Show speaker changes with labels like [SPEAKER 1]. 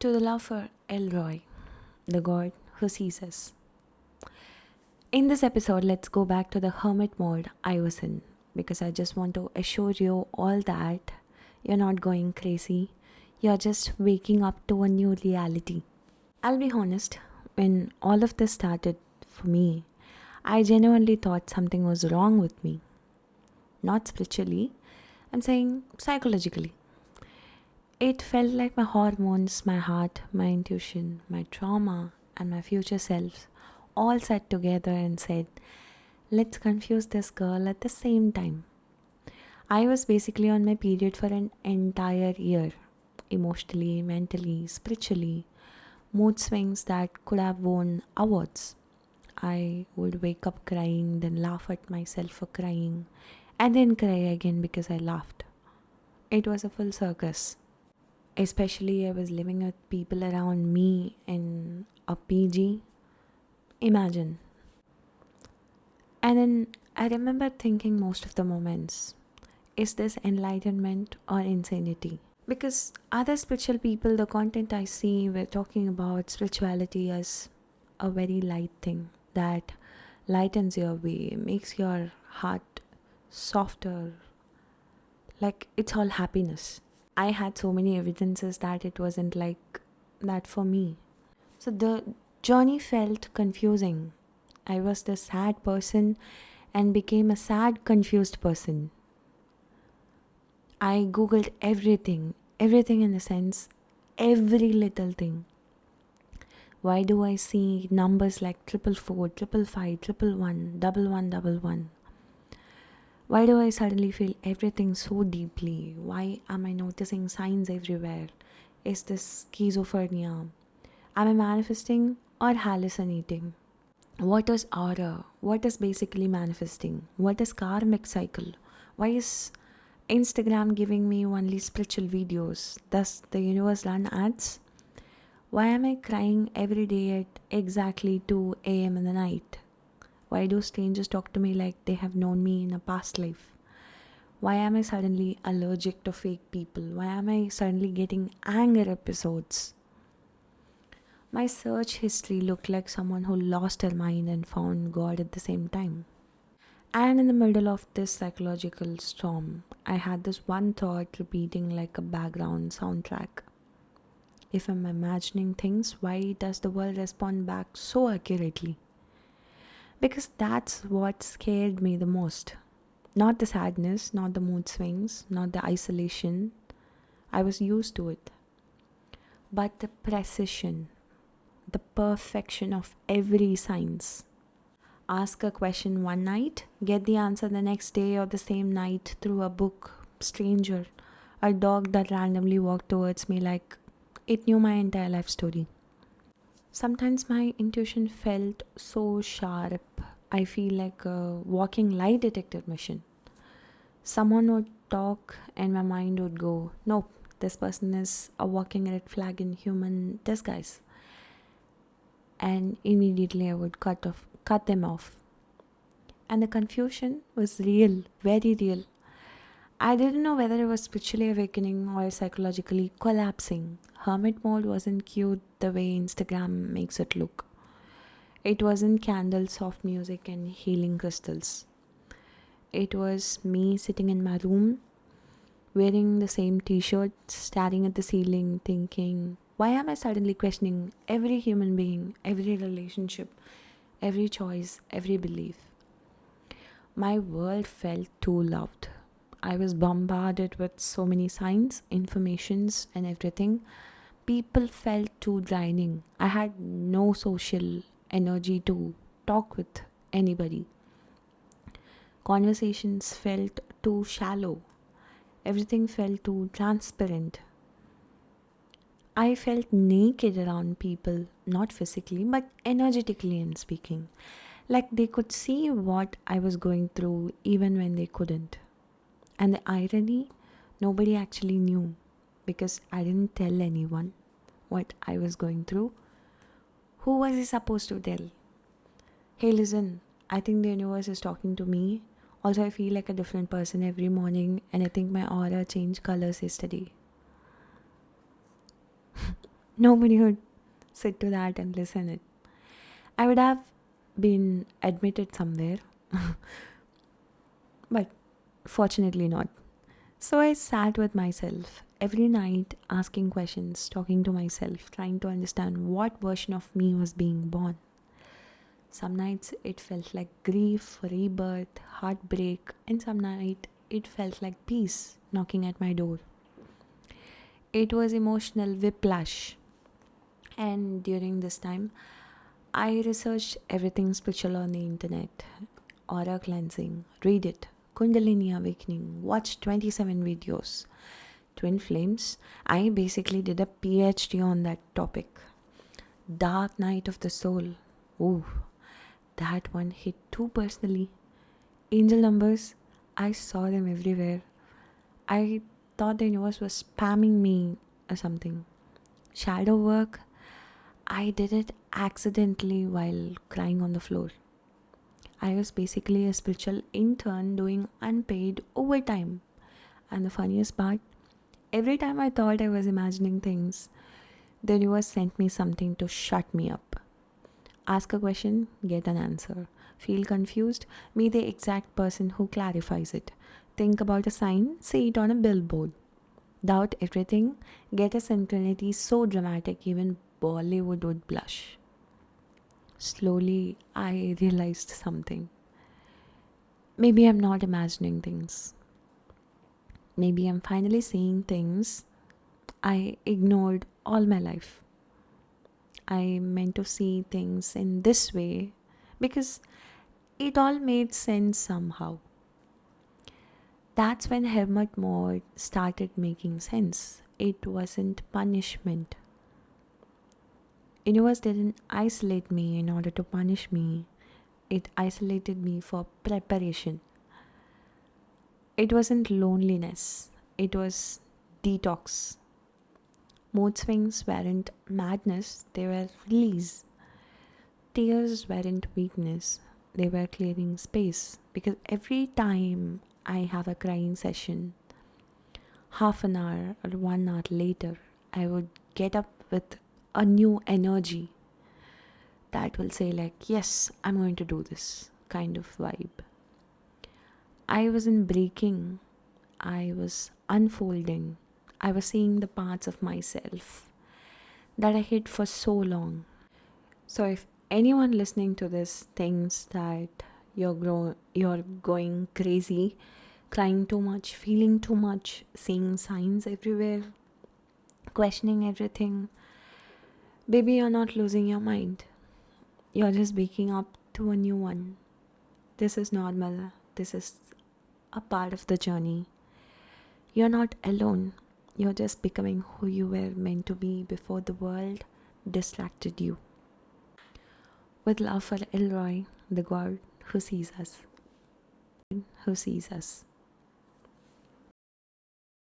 [SPEAKER 1] To the lover Elroy, the god who sees us. In this episode, let's go back to the hermit mode I was in because I just want to assure you all that you're not going crazy. You're just waking up to a new reality. I'll be honest, when all of this started for me, I genuinely thought something was wrong with me. Not spiritually, I'm saying psychologically. It felt like my hormones, my heart, my intuition, my trauma, and my future selves all sat together and said, let's confuse this girl at the same time. I was basically on my period for an entire year, emotionally, mentally, spiritually, mood swings that could have won awards. I would wake up crying, then laugh at myself for crying, and then cry again because I laughed. It was a full circus. Especially, I was living with people around me in a PG. Imagine. And then I remember thinking most of the moments, is this enlightenment or insanity? Because other spiritual people, the content I see, were talking about spirituality as a very light thing that lightens your way, makes your heart softer, like it's all happiness. I had so many evidences that it wasn't like that for me. So the journey felt confusing. I was the sad person and became a sad, confused person. I googled everything, everything in the sense, every little thing. Why do I see numbers like 444, 555, 111, 1111? Why do I suddenly feel everything so deeply? Why am I noticing signs everywhere? Is this schizophrenia? Am I manifesting or hallucinating? What is aura? What is basically manifesting? What is karmic cycle? Why is Instagram giving me only spiritual videos? Does the universe run ads? Why am I crying every day at exactly 2 a.m. in the night? Why do strangers talk to me like they have known me in a past life? Why am I suddenly allergic to fake people? Why am I suddenly getting anger episodes? My search history looked like someone who lost her mind and found God at the same time. And in the middle of this psychological storm, I had this one thought repeating like a background soundtrack. If I'm imagining things, why does the world respond back so accurately? Because that's what scared me the most. Not the sadness, not the mood swings, not the isolation. I was used to it. But the precision, the perfection of every science. Ask a question one night, get the answer the next day or the same night through a book, stranger, a dog that randomly walked towards me like it knew my entire life story. Sometimes my intuition felt so sharp, I feel like a walking lie detector machine. Someone would talk and my mind would go, nope, this person is a walking red flag in human disguise. And immediately I would cut them off. And the confusion was real, very real. I didn't know whether I was spiritually awakening or psychologically collapsing. Hermit mode wasn't cute the way Instagram makes it look. It wasn't candles, soft music, and healing crystals. It was me sitting in my room, wearing the same t shirt, staring at the ceiling, thinking, why am I suddenly questioning every human being, every relationship, every choice, every belief? My world felt too loved. I was bombarded with so many signs, informations, and everything. People felt too draining. I had no social energy to talk with anybody. Conversations felt too shallow. Everything felt too transparent. I felt naked around people, not physically, but energetically and speaking. Like they could see what I was going through even when they couldn't. And the irony, nobody actually knew because I didn't tell anyone what I was going through. Who was I supposed to tell? Hey, listen, I think the universe is talking to me. Also, I feel like a different person every morning, and I think my aura changed colors yesterday. Nobody would sit to that and listen it. I would have been admitted somewhere, but fortunately not. So I sat with myself every night asking questions, talking to myself, trying to understand what version of me was being born. Some nights it felt like grief, rebirth, heartbreak, and some night it felt like peace knocking at my door. It was emotional whiplash. And during this time, I researched everything spiritual on the internet, aura cleansing, read it, Kundalini awakening, watch 27 videos, twin flames. I basically did a PhD on that topic. Dark night of the soul. Ooh, that one hit too personally. Angel numbers, I saw them everywhere. I thought the universe was spamming me or something. Shadow work, I did it accidentally while crying on the floor. I was basically a spiritual intern doing unpaid overtime. And the funniest part, every time I thought I was imagining things, the universe sent me something to shut me up. Ask a question, get an answer. Feel confused? Be the exact person who clarifies it. Think about a sign, say it on a billboard. Doubt everything, get a synchronity so dramatic even Bollywood would blush. Slowly, I realized something. Maybe I'm not imagining things. Maybe I'm finally seeing things I ignored all my life. I meant to see things in this way because it all made sense somehow. That's when Hermit mode started making sense. It wasn't punishment. Universe didn't isolate me in order to punish me. It isolated me for preparation. It wasn't loneliness. It was detox. Mood swings weren't madness, they were release. Tears weren't weakness, they were clearing space. Because every time I have a crying session, half an hour or 1 hour later, I would get up with a new energy that will say, like, yes, I'm going to do this kind of vibe. I wasn't breaking, I was unfolding. I was seeing the parts of myself that I hid for so long. So if anyone listening to this thinks that you're going crazy, crying too much, feeling too much, seeing signs everywhere, questioning everything, baby, you're not losing your mind. You're just waking up to a new one. This is normal. This is a part of the journey. You're not alone. You're just becoming who you were meant to be before the world distracted you. With love for Elroy, the God who sees us. Who sees us.